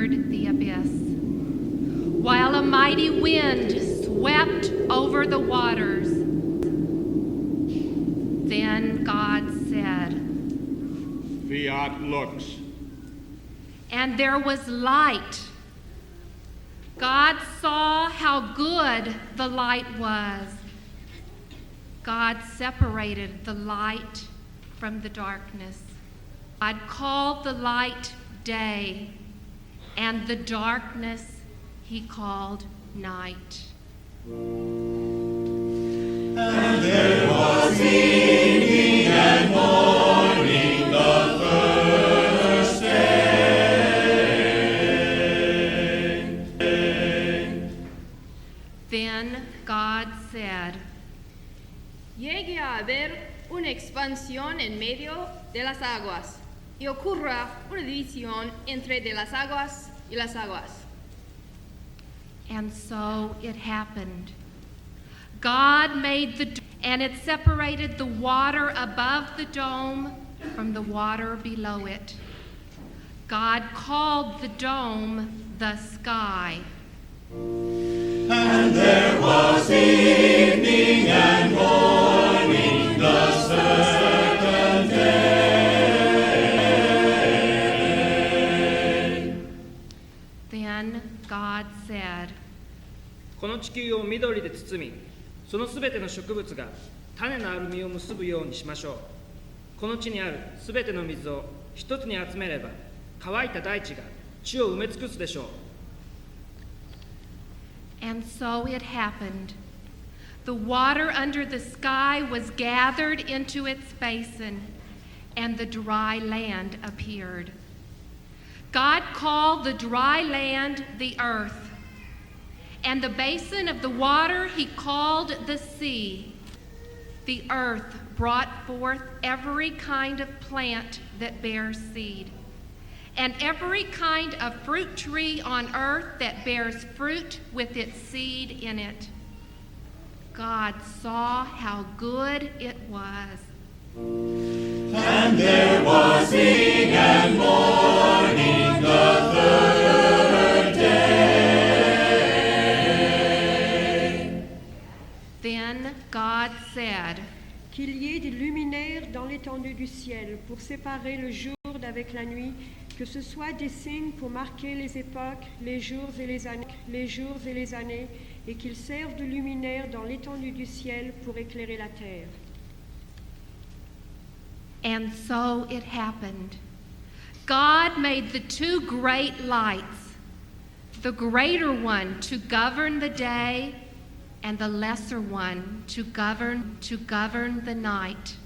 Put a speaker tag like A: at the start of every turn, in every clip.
A: entered the abyss, while a mighty wind swept over the waters. Then God said,
B: Fiat lux.
A: And there was light. God saw how good the light was. God separated the light from the darkness. God called the light day, and the darkness he called night.
C: And there was evening and morning the first day.
A: Then God said,
D: Llegue a haber una expansión en medio de las aguas, y ocurra una división entre de las aguas y las aguas.
A: And so it happened. God made the dome, and it separated the water above the dome from the water below it. God called the dome the sky.
C: And there was evening and morning the second day.
A: Then God said,
E: この地球を緑で包み、そのすべての植物が種のある実を結ぶようにしましょう。この地にあるすべての水を一つに集めれば、乾いた大地が地を埋め尽くすでしょう。
A: And so it happened. The water under the sky was gathered into its basin, and the dry land appeared. God called the dry land the earth, and the basin of the water he called the sea. The earth brought forth every kind of plant that bears seed, and every kind of fruit tree on earth that bears fruit with its seed in it. God saw how good it was.
C: And there was evening and morning the third day.
A: Then God said,
F: Qu'il y ait des luminaires dans l'étendue du ciel pour séparer le jour d'avec la nuit, que ce soit des signes pour marquer les époques, les jours et les années, et qu'ils servent de luminaires dans l'étendue du ciel pour éclairer la terre.
A: And so it happened. God made the two great lights, the greater one to govern the day, and the lesser one to govern the night.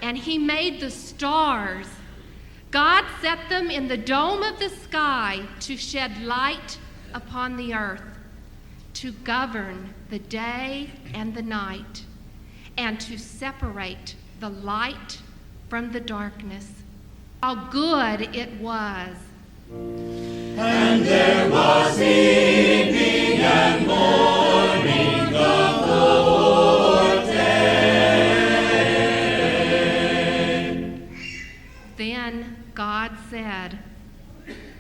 A: And he made the stars. God set them in the dome of the sky to shed light upon the earth, to govern the day and the night, and to separate the light from the darkness. How good it was.
C: And there was evening and morning the fourth day.
A: Then God said,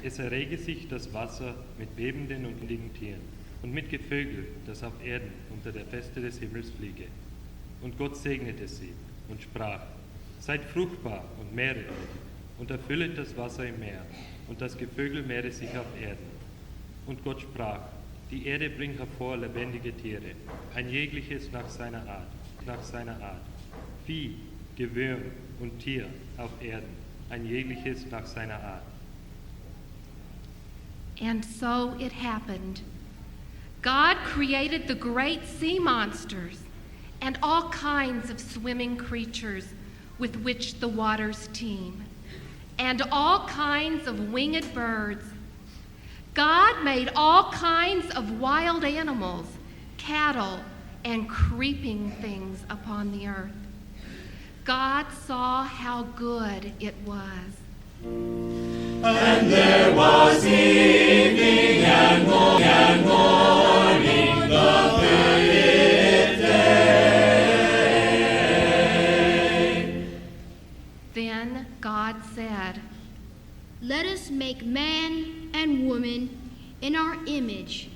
G: Es errege sich das Wasser mit bebenden und windigen Tieren und mit Gevögel, das auf Erden unter der Feste des Himmels fliege. Und Gott segnete sie und sprach, Seid fruchtbar und mehret euch und erfüllet das Wasser im Meer und das Gevögel mehre sich auf Erden. Und Gott sprach, die Erde bringt hervor lebendige Tiere, ein jegliches nach seiner Art. Vieh, Gewürm und Tier auf Erden, ein jegliches nach seiner Art.
A: And so it happened. God created the great sea monsters and all kinds of swimming creatures with which the waters teem, and all kinds of winged birds. God made all kinds of wild animals, cattle, and creeping things upon the earth. God saw how good it was.
C: And there was evening and morning the fifth day.
A: Then God said,
H: Let us make man and woman in our image,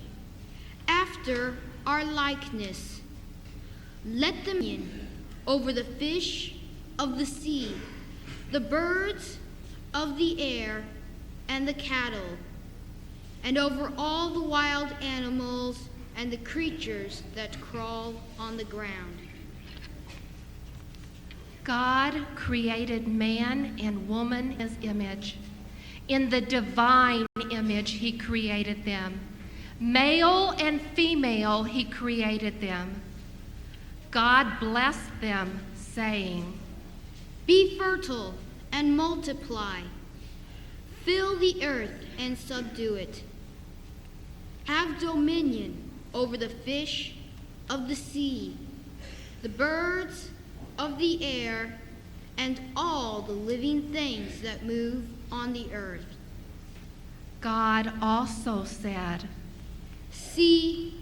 H: after our likeness. Let them reign over the fish of the sea, the birds of the air, and the cattle, and over all the wild animals and the creatures that crawl on the ground.
A: God created man and woman in his image. In the divine image, he created them. Male and female, he created them. God blessed them, saying,
H: Be fertile and multiply. Fill the earth and subdue it. Have dominion over the fish of the sea, the birds of the air, and all the living things that move on the earth.
A: God also said,
H: See,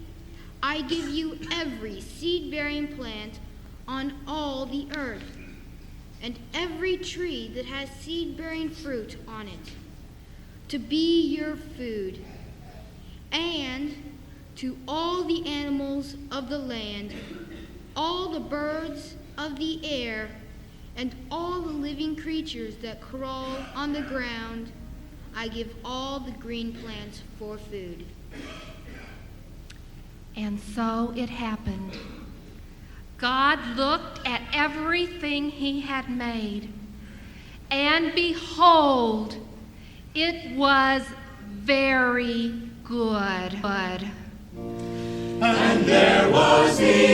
H: I give you every seed-bearing plant on all the earth, and every tree that has seed-bearing fruit on it, to be your food, and to all the animals of the land, all the birds of the air, and all the living creatures that crawl on the ground, I give all the green plants for food.
A: and so it happened. God looked at everything he had made, and behold, it was very good.
C: And there was the